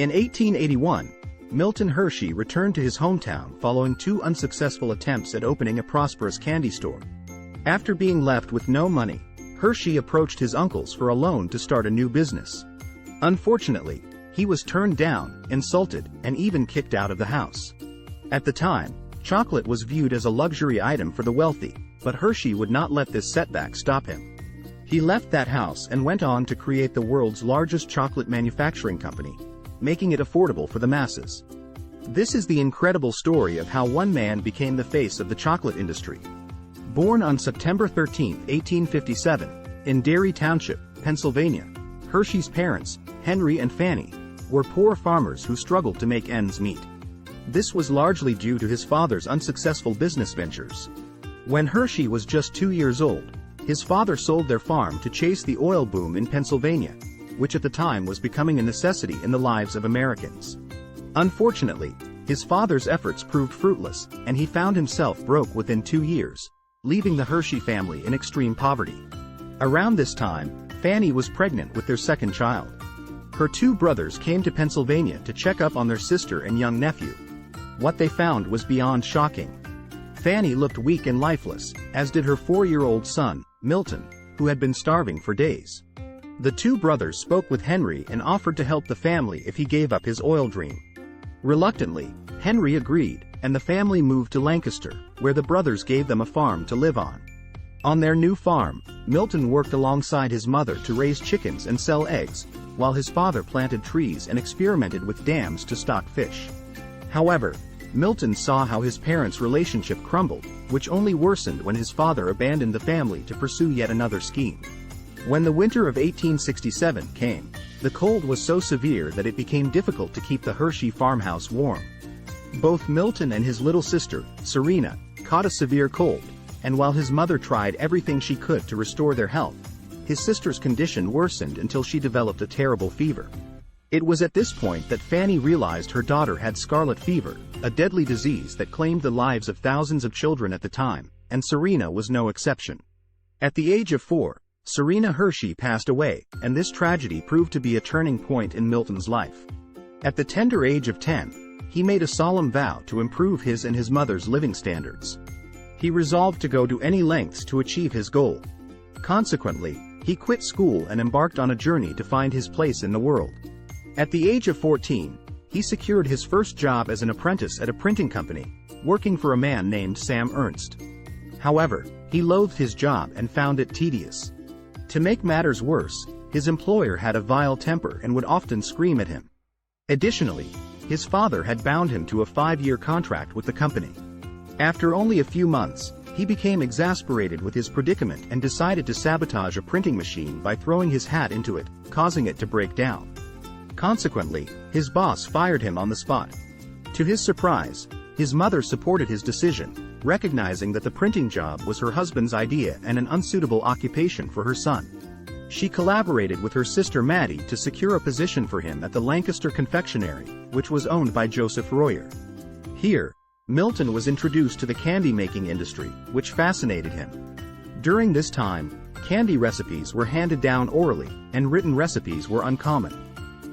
In 1881, Milton Hershey returned to his hometown following 2 unsuccessful attempts at opening a prosperous candy store. After being left with no money, Hershey approached his uncles for a loan to start a new business. Unfortunately, he was turned down, insulted, and even kicked out of the house. At the time, chocolate was viewed as a luxury item for the wealthy, but Hershey would not let this setback stop him. He left that house and went on to create the world's largest chocolate manufacturing company, making it affordable for the masses. This is the incredible story of how one man became the face of the chocolate industry. Born on September 13, 1857, in Derry Township, Pennsylvania, Hershey's parents, Henry and Fanny, were poor farmers who struggled to make ends meet. This was largely due to his father's unsuccessful business ventures. When Hershey was just 2 years old, his father sold their farm to chase the oil boom in Pennsylvania, which at the time was becoming a necessity in the lives of Americans. Unfortunately, his father's efforts proved fruitless, and he found himself broke within 2 years, leaving the Hershey family in extreme poverty. Around this time, Fanny was pregnant with their second child. Her 2 brothers came to Pennsylvania to check up on their sister and young nephew. What they found was beyond shocking. Fanny looked weak and lifeless, as did her 4-year-old son, Milton, who had been starving for days. The 2 brothers spoke with Henry and offered to help the family if he gave up his oil dream. Reluctantly, Henry agreed, and the family moved to Lancaster, where the brothers gave them a farm to live on. On their new farm, Milton worked alongside his mother to raise chickens and sell eggs, while his father planted trees and experimented with dams to stock fish. However, Milton saw how his parents' relationship crumbled, which only worsened when his father abandoned the family to pursue yet another scheme. When the winter of 1867 came, the cold was so severe that it became difficult to keep the Hershey farmhouse warm. Both Milton and his little sister, Serena, caught a severe cold, and while his mother tried everything she could to restore their health, his sister's condition worsened until she developed a terrible fever. It was at this point that Fanny realized her daughter had scarlet fever, a deadly disease that claimed the lives of thousands of children at the time, and Serena was no exception. At the age of 4, Serena Hershey passed away, and this tragedy proved to be a turning point in Milton's life. At the tender age of 10, he made a solemn vow to improve his and his mother's living standards. He resolved to go to any lengths to achieve his goal. Consequently, he quit school and embarked on a journey to find his place in the world. At the age of 14, he secured his first job as an apprentice at a printing company, working for a man named Sam Ernst. However, he loathed his job and found it tedious. To make matters worse, his employer had a vile temper and would often scream at him. Additionally, his father had bound him to a 5-year contract with the company. After only a few months, he became exasperated with his predicament and decided to sabotage a printing machine by throwing his hat into it, causing it to break down. Consequently, his boss fired him on the spot. To his surprise, his mother supported his decision, recognizing that the printing job was her husband's idea and an unsuitable occupation for her son. She collaborated with her sister Maddie to secure a position for him at the Lancaster confectionery, which was owned by Joseph Royer. Here, Milton was introduced to the candy-making industry, which fascinated him. During this time, candy recipes were handed down orally, and written recipes were uncommon.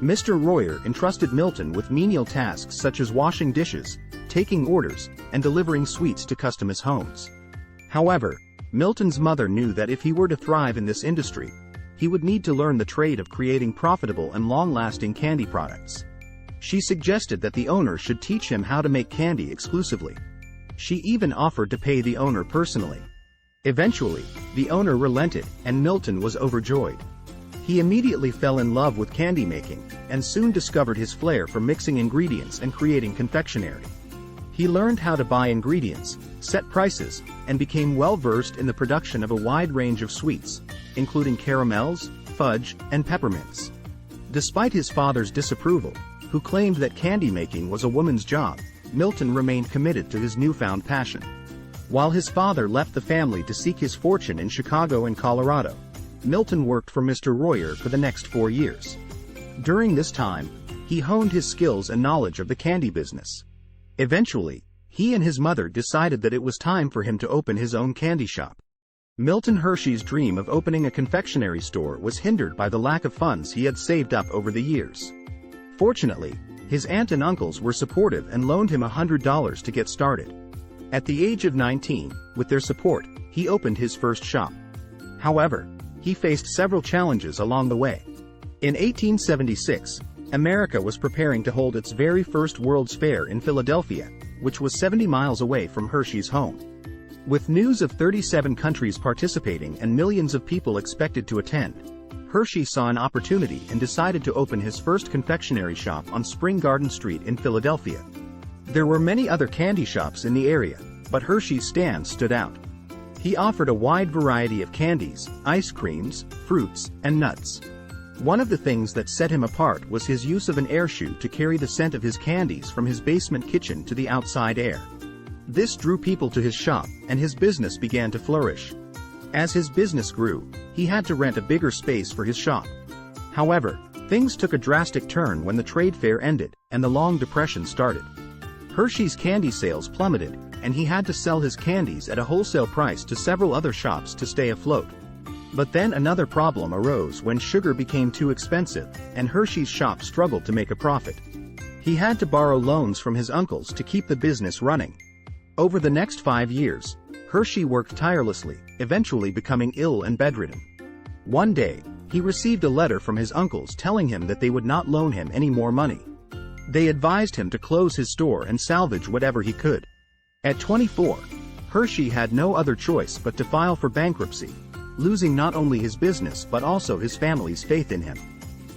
Mr. Royer entrusted Milton with menial tasks such as washing dishes, taking orders, and delivering sweets to customers' homes. However, Milton's mother knew that if he were to thrive in this industry, he would need to learn the trade of creating profitable and long-lasting candy products. She suggested that the owner should teach him how to make candy exclusively. She even offered to pay the owner personally. Eventually, the owner relented, and Milton was overjoyed. He immediately fell in love with candy making, and soon discovered his flair for mixing ingredients and creating confectionery. He learned how to buy ingredients, set prices, and became well-versed in the production of a wide range of sweets, including caramels, fudge, and peppermints. Despite his father's disapproval, who claimed that candy making was a woman's job, Milton remained committed to his newfound passion. While his father left the family to seek his fortune in Chicago and Colorado, Milton worked for Mr. Royer for the next 4 years. During this time, he honed his skills and knowledge of the candy business. Eventually, he and his mother decided that it was time for him to open his own candy shop. Milton Hershey's dream of opening a confectionery store was hindered by the lack of funds he had saved up over the years. Fortunately, his aunt and uncles were supportive and loaned him $100 to get started. At the age of 19, with their support, he opened his first shop. However, he faced several challenges along the way. In 1876, America was preparing to hold its very first World's Fair in Philadelphia, which was 70 miles away from Hershey's home. With news of 37 countries participating and millions of people expected to attend, Hershey saw an opportunity and decided to open his first confectionery shop on Spring Garden Street in Philadelphia. There were many other candy shops in the area, but Hershey's stand stood out. He offered a wide variety of candies, ice creams, fruits, and nuts. One of the things that set him apart was his use of an air chute to carry the scent of his candies from his basement kitchen to the outside air. This drew people to his shop, and his business began to flourish. As his business grew, he had to rent a bigger space for his shop. However, things took a drastic turn when the trade fair ended, and the Long Depression started. Hershey's candy sales plummeted, and he had to sell his candies at a wholesale price to several other shops to stay afloat. But then another problem arose when sugar became too expensive, and Hershey's shop struggled to make a profit. He had to borrow loans from his uncles to keep the business running. Over the next 5 years, Hershey worked tirelessly, eventually becoming ill and bedridden. One day, he received a letter from his uncles telling him that they would not loan him any more money. They advised him to close his store and salvage whatever he could. At 24, Hershey had no other choice but to file for bankruptcy, losing not only his business but also his family's faith in him.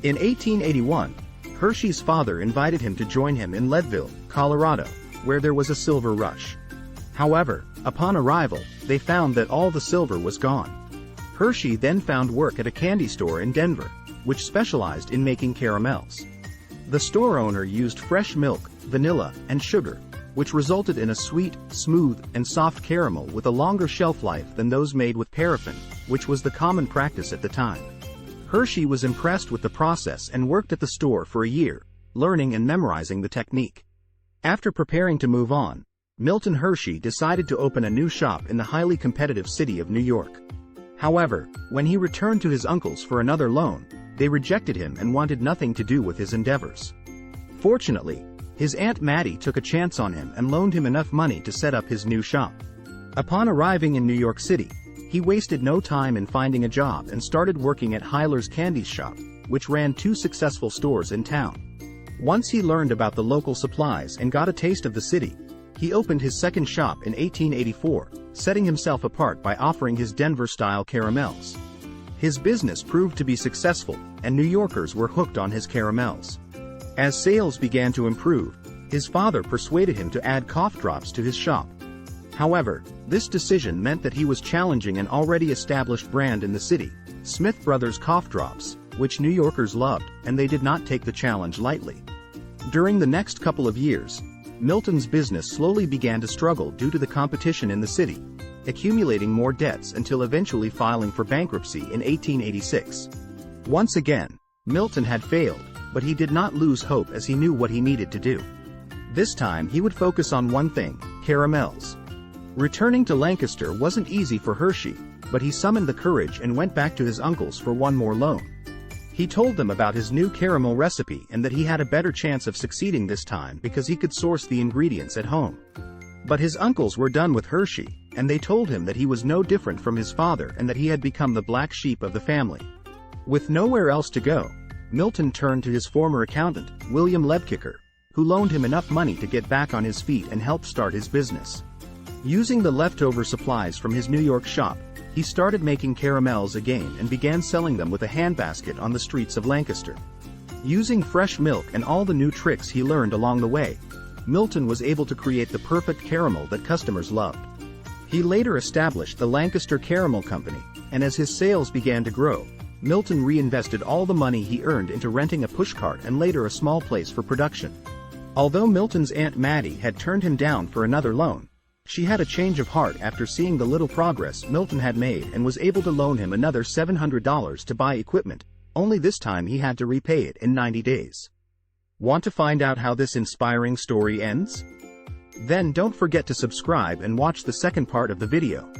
In 1881, Hershey's father invited him to join him in Leadville, Colorado, where there was a silver rush. However, upon arrival, they found that all the silver was gone. Hershey then found work at a candy store in Denver, which specialized in making caramels. The store owner used fresh milk, vanilla, and sugar, which resulted in a sweet, smooth, and soft caramel with a longer shelf life than those made with paraffin, which was the common practice at the time. Hershey was impressed with the process and worked at the store for a year, learning and memorizing the technique. After preparing to move on, Milton Hershey decided to open a new shop in the highly competitive city of New York. However, when he returned to his uncles for another loan, they rejected him and wanted nothing to do with his endeavors. Fortunately, his Aunt Mattie took a chance on him and loaned him enough money to set up his new shop. Upon arriving in New York City, he wasted no time in finding a job and started working at Hyler's Candy Shop, which ran 2 successful stores in town. Once he learned about the local supplies and got a taste of the city, he opened his second shop in 1884, setting himself apart by offering his Denver-style caramels. His business proved to be successful, and New Yorkers were hooked on his caramels. As sales began to improve, his father persuaded him to add cough drops to his shop. However, this decision meant that he was challenging an already established brand in the city, Smith Brothers Cough Drops, which New Yorkers loved, and they did not take the challenge lightly. During the next couple of years, Milton's business slowly began to struggle due to the competition in the city, accumulating more debts until eventually filing for bankruptcy in 1886. Once again, Milton had failed, but he did not lose hope as he knew what he needed to do. This time he would focus on one thing: caramels. Returning to Lancaster wasn't easy for Hershey, but he summoned the courage and went back to his uncles for one more loan. He told them about his new caramel recipe and that he had a better chance of succeeding this time because he could source the ingredients at home. But his uncles were done with Hershey, and they told him that he was no different from his father and that he had become the black sheep of the family. With nowhere else to go, Milton turned to his former accountant, William Lebkicker, who loaned him enough money to get back on his feet and help start his business. Using the leftover supplies from his New York shop, he started making caramels again and began selling them with a handbasket on the streets of Lancaster. Using fresh milk and all the new tricks he learned along the way, Milton was able to create the perfect caramel that customers loved. He later established the Lancaster Caramel Company, and as his sales began to grow, Milton reinvested all the money he earned into renting a pushcart and later a small place for production. Although Milton's Aunt Mattie had turned him down for another loan, she had a change of heart after seeing the little progress Milton had made and was able to loan him another $700 to buy equipment, only this time he had to repay it in 90 days. Want to find out how this inspiring story ends? Then don't forget to subscribe and watch the second part of the video.